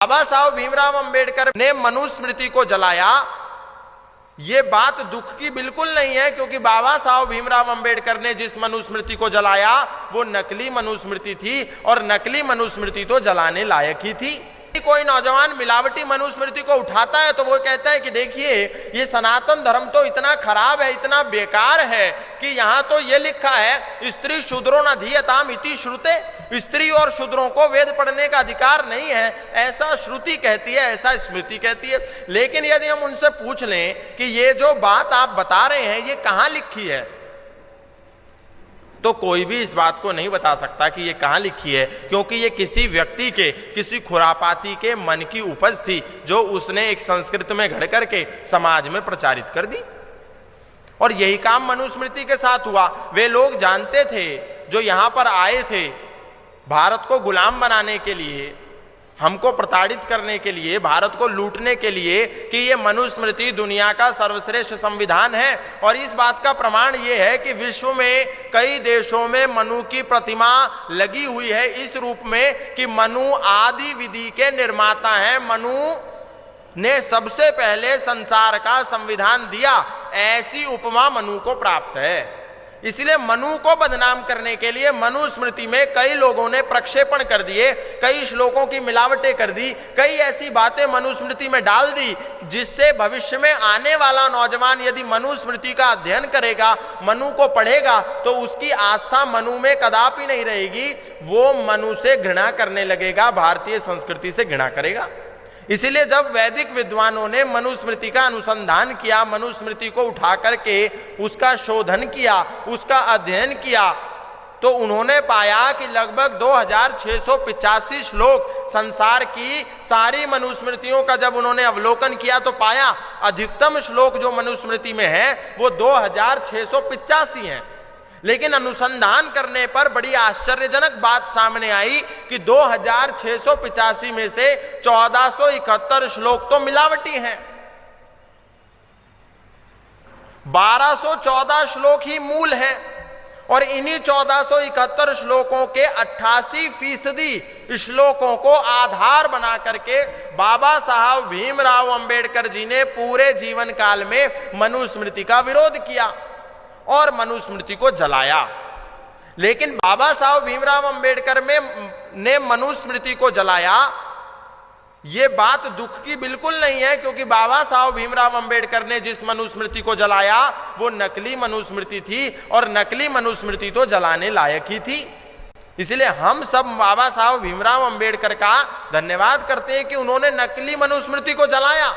बाबा साहब भीमराव अंबेडकर ने मनुस्मृति को जलाया, ये बात दुख की बिल्कुल नहीं है, क्योंकि बाबा साहब भीमराव अंबेडकर ने जिस मनुस्मृति को जलाया वो नकली मनुस्मृति थी, और नकली मनुस्मृति तो जलाने लायक ही थी। कोई नौजवान मिलावटी मनुस्मृति को उठाता है तो वो कहता है कि देखिए ये सनातन धर्म तो इतना खराब है, इतना बेकार है कि यहां तो ये लिखा है स्त्री शूद्रो न धीयताम इति श्रुते, स्त्री और शूद्रों को वेद पढ़ने का अधिकार नहीं है, ऐसा श्रुति कहती है, ऐसा स्मृति कहती है। लेकिन यदि हम उनसे पूछ लें कि ये जो बात आप बता रहे हैं ये कहां लिखी है, तो कोई भी इस बात को नहीं बता सकता कि ये कहां लिखी है, क्योंकि ये किसी व्यक्ति के, किसी खुरापाती के मन की उपज थी जो उसने एक संस्कृत में घड़ करके समाज में प्रचारित कर दी। और यही काम मनुस्मृति के साथ हुआ। वे लोग जानते थे जो यहां पर आए थे भारत को गुलाम बनाने के लिए, हमको प्रताड़ित करने के लिए, भारत को लूटने के लिए, कि ये मनुस्मृति दुनिया का सर्वश्रेष्ठ संविधान है। और इस बात का प्रमाण ये है कि विश्व में कई देशों में मनु की प्रतिमा लगी हुई है इस रूप में कि मनु आदि विधि के निर्माता हैं, मनु ने सबसे पहले संसार का संविधान दिया, ऐसी उपमा मनु को प्राप्त है। इसलिए मनु को बदनाम करने के लिए मनुस्मृति में कई लोगों ने प्रक्षेपण कर दिए, कई श्लोकों की मिलावटें कर दी, कई ऐसी बातें मनुस्मृति में डाल दी जिससे भविष्य में आने वाला नौजवान यदि मनुस्मृति का अध्ययन करेगा, मनु को पढ़ेगा, तो उसकी आस्था मनु में कदापि नहीं रहेगी, वो मनु से घृणा करने लगेगा, भारतीय संस्कृति से घृणा करेगा। इसीलिए जब वैदिक विद्वानों ने मनुस्मृति का अनुसंधान किया, मनुस्मृति को उठा करके उसका शोधन किया, उसका अध्ययन किया, तो उन्होंने पाया कि लगभग 2685 श्लोक, संसार की सारी मनुस्मृतियों का जब उन्होंने अवलोकन किया तो पाया अधिकतम श्लोक जो मनुस्मृति में है वो 2685 हैं। लेकिन अनुसंधान करने पर बड़ी आश्चर्यजनक बात सामने आई कि 2685 में से 1471 श्लोक तो मिलावटी हैं, 1214 श्लोक ही मूल हैं, और इन्हीं 1471 श्लोकों के 88% श्लोकों को आधार बना करके बाबा साहब भीमराव अंबेडकर जी ने पूरे जीवन काल में मनुस्मृति का विरोध किया और मनुस्मृति को जलाया। लेकिन बाबा साहब भीमराव अंबेडकर ने मनुस्मृति को जलाया, यह बात दुख की बिल्कुल नहीं है, क्योंकि बाबा साहब भीमराव अंबेडकर ने जिस मनुस्मृति को जलाया वो नकली मनुस्मृति थी, और नकली मनुस्मृति तो जलाने लायक ही थी। इसलिए हम सब बाबा साहब भीमराव अंबेडकर का धन्यवाद करते हैं कि उन्होंने नकली मनुस्मृति को जलाया।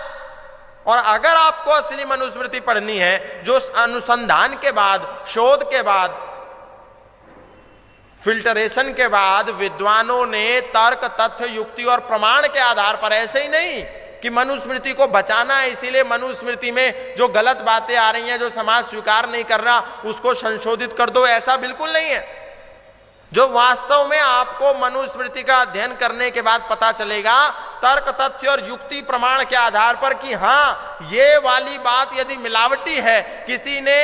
और अगर आपको असली मनुस्मृति पढ़नी है, जो अनुसंधान के बाद, शोध के बाद, फिल्टरेशन के बाद विद्वानों ने तर्क, तथ्य, युक्ति और प्रमाण के आधार पर, ऐसे ही नहीं कि मनुस्मृति को बचाना है इसीलिए मनुस्मृति में जो गलत बातें आ रही हैं, जो समाज स्वीकार नहीं कर रहा, उसको संशोधित कर दो, ऐसा बिल्कुल नहीं है। जो वास्तव में आपको मनुस्मृति का अध्ययन करने के बाद पता चलेगा तर्क, तथ्य और युक्ति प्रमाण के आधार पर कि हां ये वाली बात यदि मिलावटी है, किसी ने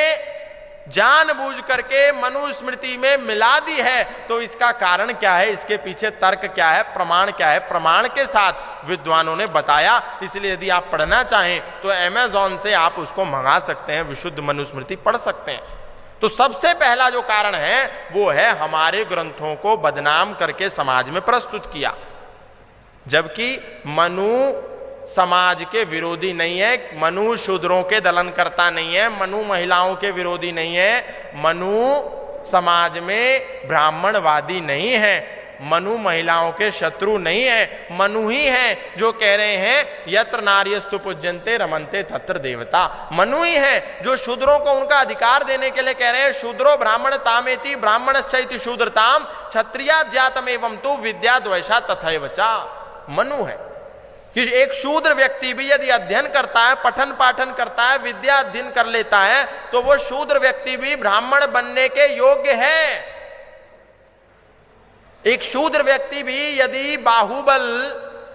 जानबूझ करके मनुस्मृति में मिला दी है, तो इसका कारण क्या है, इसके पीछे तर्क क्या है, प्रमाण क्या है, प्रमाण के साथ विद्वानों ने बताया। इसलिए यदि आप पढ़ना चाहें तो अमेज़न से आप उसको मंगा सकते हैं, विशुद्ध मनुस्मृति पढ़ सकते हैं। तो सबसे पहला जो कारण है वो है हमारे ग्रंथों को बदनाम करके समाज में प्रस्तुत किया, जबकि मनु समाज के विरोधी नहीं है, मनु शूद्रों के दलनकर्ता नहीं है, मनु महिलाओं के विरोधी नहीं है, मनु समाज में ब्राह्मणवादी नहीं है, मनु महिलाओं के शत्रु नहीं है। मनु ही है जो कह रहे हैं यत्र नार्यस्तु पूज्यन्ते रमन्ते तत्र देवता। मनु ही है जो शूद्रों को उनका अधिकार देने के लिए कह रहे हैं शूद्रो ब्राह्मणतामेति ब्राह्मणश्चैति शूद्रताम क्षत्रियाध्यातमेवं तु विद्याद्वैषा तथैव च। मनु है कि एक शूद्र व्यक्ति भी यदि अध्ययन करता है, पठन पाठन करता है, विद्या अध्ययन कर लेता है, तो वो शूद्र व्यक्ति भी ब्राह्मण बनने के योग्य है। एक शूद्र व्यक्ति भी यदि बाहुबल,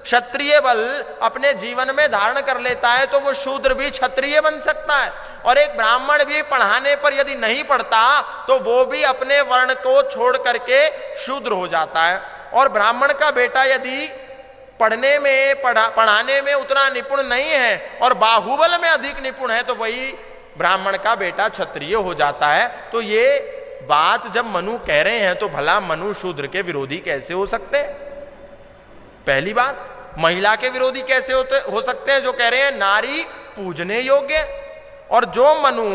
क्षत्रिय बल अपने जीवन में धारण कर लेता है तो वो शूद्र भी क्षत्रिय बन सकता है। और एक ब्राह्मण भी पढ़ाने पर यदि नहीं पढ़ता तो वो भी अपने वर्ण को छोड़ करके शूद्र हो जाता है। और ब्राह्मण का बेटा यदि पढ़ने में पढ़ाने में उतना निपुण नहीं है और बाहुबल में अधिक निपुण है, तो वही ब्राह्मण का बेटा क्षत्रिय हो जाता है। तो ये बात जब मनु कह रहे हैं तो भला मनु शूद्र के विरोधी कैसे हो सकते हैं? पहली बात, महिला के विरोधी कैसे हो सकते हैं जो कह रहे हैं नारी पूजने योग्य? और जो मनु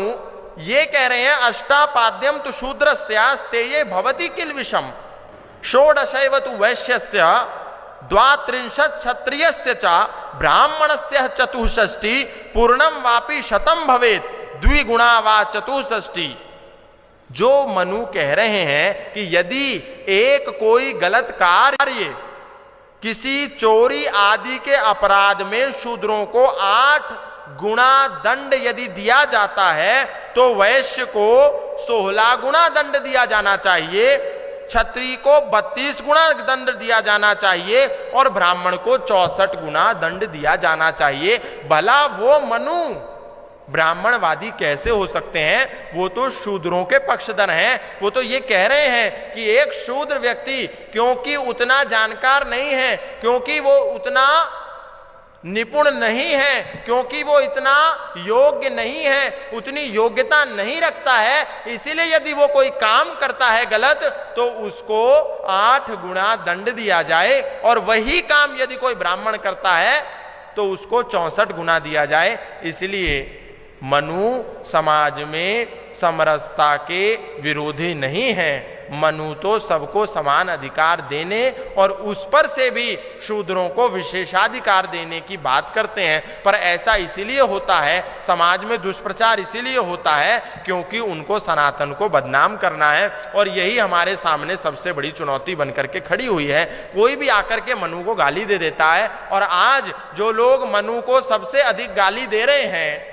ये कह रहे हैं अष्टापाद्यम तु शूद्रस्यास्तेये भवति किल विषम षोडशैव तु वैश्यस्य द्वात्रिंशत् क्षत्रियस्य च ब्राह्मणस्य चतुष्षष्टि पूर्णम वापि शतम भवेत् द्विगुणा वा चतुष्षष्टि। जो मनु कह रहे हैं कि यदि एक कोई गलत कार्य किसी चोरी आदि के अपराध में शूद्रों को 8 गुना दंड यदि दिया जाता है तो वैश्य को 16 गुना दंड दिया जाना चाहिए, क्षत्रिय को 32 गुना दंड दिया जाना चाहिए और ब्राह्मण को 64 गुना दंड दिया जाना चाहिए। भला वो मनु ब्राह्मणवादी कैसे हो सकते हैं? वो तो शूद्रों के पक्षधर हैं। वो तो ये कह रहे हैं कि एक शूद्र व्यक्ति क्योंकि उतना जानकार नहीं है, क्योंकि वो उतना निपुण नहीं है, क्योंकि वो इतना योग्य नहीं है, उतनी योग्यता नहीं रखता है, इसीलिए यदि वो कोई काम करता है गलत तो उसको 8 गुना दंड दिया जाए और वही काम यदि कोई ब्राह्मण करता है तो उसको 64 गुना दिया जाए। इसलिए मनु समाज में समरसता के विरोधी नहीं है। मनु तो सबको समान अधिकार देने और उस पर से भी शूद्रों को विशेषाधिकार देने की बात करते हैं। पर ऐसा इसीलिए होता है, समाज में दुष्प्रचार इसीलिए होता है क्योंकि उनको सनातन को बदनाम करना है और यही हमारे सामने सबसे बड़ी चुनौती बनकर के खड़ी हुई है। कोई भी आकर के मनु को गाली दे देता है और आज जो लोग मनु को सबसे अधिक गाली दे रहे हैं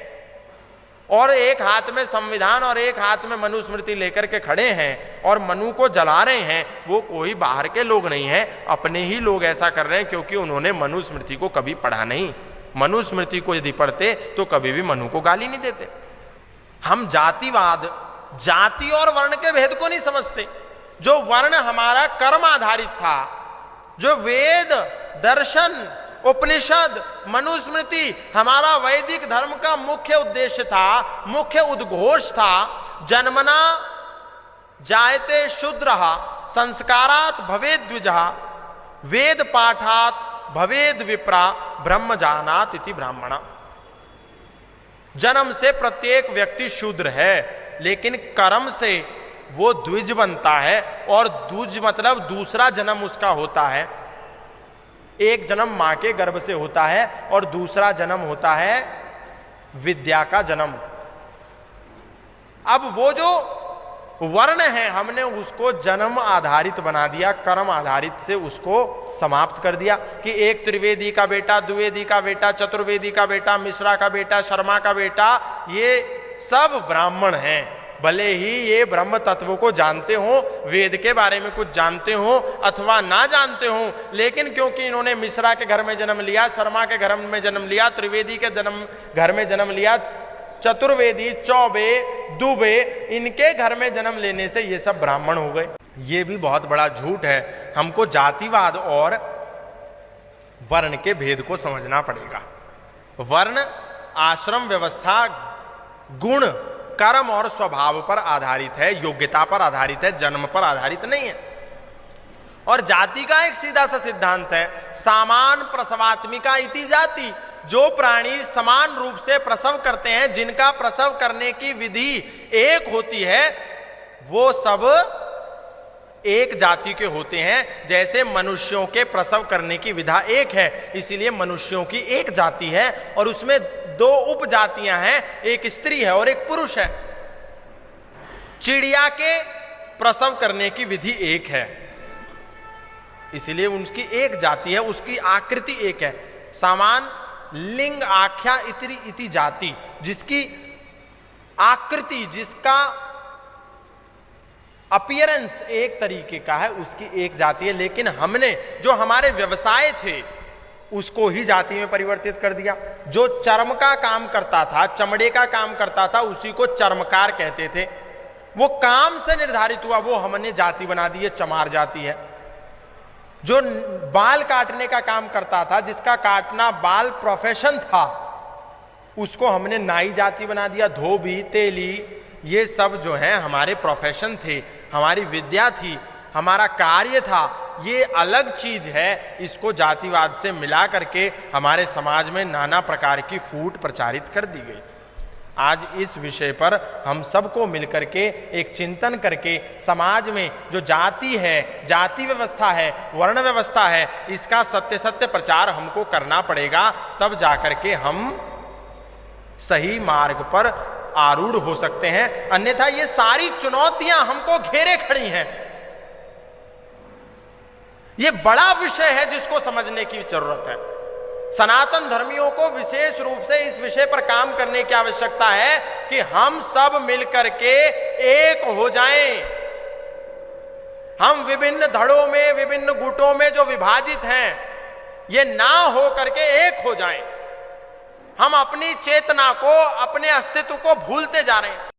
और एक हाथ में संविधान और एक हाथ में मनुस्मृति लेकर के खड़े हैं और मनु को जला रहे हैं, वो कोई बाहर के लोग नहीं हैं, अपने ही लोग ऐसा कर रहे हैं क्योंकि उन्होंने मनुस्मृति को कभी पढ़ा नहीं। मनुस्मृति को यदि पढ़ते तो कभी भी मनु को गाली नहीं देते। हम जातिवाद, जाति और वर्ण के भेद को नहीं समझते। जो वर्ण हमारा कर्म आधारित था, जो वेद, दर्शन, उपनिषद, मनुस्मृति हमारा वैदिक धर्म का मुख्य उद्देश्य था, मुख्य उद्घोष था, जन्मना जायते शूद्रः संस्कारात् भवेद् द्विजः वेद पाठात् भवेद् विप्रा ब्रह्म जानात् इति ब्राह्मण। जन्म से प्रत्येक व्यक्ति शूद्र है, लेकिन कर्म से वो द्विज बनता है और द्विज मतलब दूसरा जन्म उसका होता है। एक जन्म मां के गर्भ से होता है और दूसरा जन्म होता है विद्या का जन्म। अब वो जो वर्ण है हमने उसको जन्म आधारित बना दिया, कर्म आधारित से उसको समाप्त कर दिया कि एक त्रिवेदी का बेटा, द्विवेदी का बेटा, चतुर्वेदी का बेटा, मिश्रा का बेटा, शर्मा का बेटा, ये सब ब्राह्मण हैं। भले ही ये ब्रह्म तत्व को जानते हो, वेद के बारे में कुछ जानते हो अथवा ना जानते हो, लेकिन क्योंकि इन्होंने मिश्रा के घर में जन्म लिया, शर्मा के घर में जन्म लिया, त्रिवेदी के घर में जन्म लिया, चतुर्वेदी, चौबे, दुबे, इनके घर में जन्म लेने से ये सब ब्राह्मण हो गए। ये भी बहुत बड़ा झूठ है। हमको जातिवाद और वर्ण के भेद को समझना पड़ेगा। वर्ण आश्रम व्यवस्था गुण, कर्म और स्वभाव पर आधारित है, योग्यता पर आधारित है, जन्म पर आधारित नहीं है। और जाति का एक सीधा सा सिद्धांत है, सामान प्रसवात्मिका इति जाति। जो प्राणी समान रूप से प्रसव करते हैं, जिनका प्रसव करने की विधि एक होती है, वो सब एक जाति के होते हैं। जैसे मनुष्यों के प्रसव करने की विधा एक है, इसीलिए मनुष्यों की एक जाति है और उसमें 2 उपजातियां हैं, एक स्त्री है और एक पुरुष है। चिड़िया के प्रसव करने की विधि एक है, इसीलिए उनकी एक जाति है, उसकी आकृति एक है। सामान लिंग आख्या इति जाति, जिसकी आकृति, जिसका अपीयरेंस एक तरीके का है, उसकी एक जाति है। लेकिन हमने जो हमारे व्यवसाय थे उसको ही जाति में परिवर्तित कर दिया। जो चर्म का काम करता था, चमड़े का काम करता था, उसी को चर्मकार कहते थे। वो काम से निर्धारित हुआ, वो हमने जाति बना दी है, चमार जाति है। जो बाल काटने का काम करता था, जिसका काटना बाल प्रोफेशन था, उसको हमने नाई जाति बना दिया। धोबी, तेली, ये सब जो है हमारे प्रोफेशन थे, हमारी विद्या थी, हमारा कार्य था। ये अलग चीज है, इसको जातिवाद से मिला करके हमारे समाज में नाना प्रकार की फूट प्रचारित कर दी गई। आज इस विषय पर हम सबको मिलकर के एक चिंतन करके समाज में जो जाति है, जाति व्यवस्था है, वर्ण व्यवस्था है, इसका सत्य सत्य प्रचार हमको करना पड़ेगा। तब जाकर के हम सही मार्ग पर आरूढ़ हो सकते हैं। अन्यथा ये सारी चुनौतियां हमको घेरे खड़ी हैं। ये बड़ा विषय है जिसको समझने की जरूरत है। सनातन धर्मियों को विशेष रूप से इस विषय पर काम करने की आवश्यकता है कि हम सब मिलकर के एक हो जाएं। हम विभिन्न धड़ों में, विभिन्न गुटों में जो विभाजित हैं, ये ना हो करके एक हो जाएं। हम अपनी चेतना को, अपने अस्तित्व को भूलते जा रहे हैं।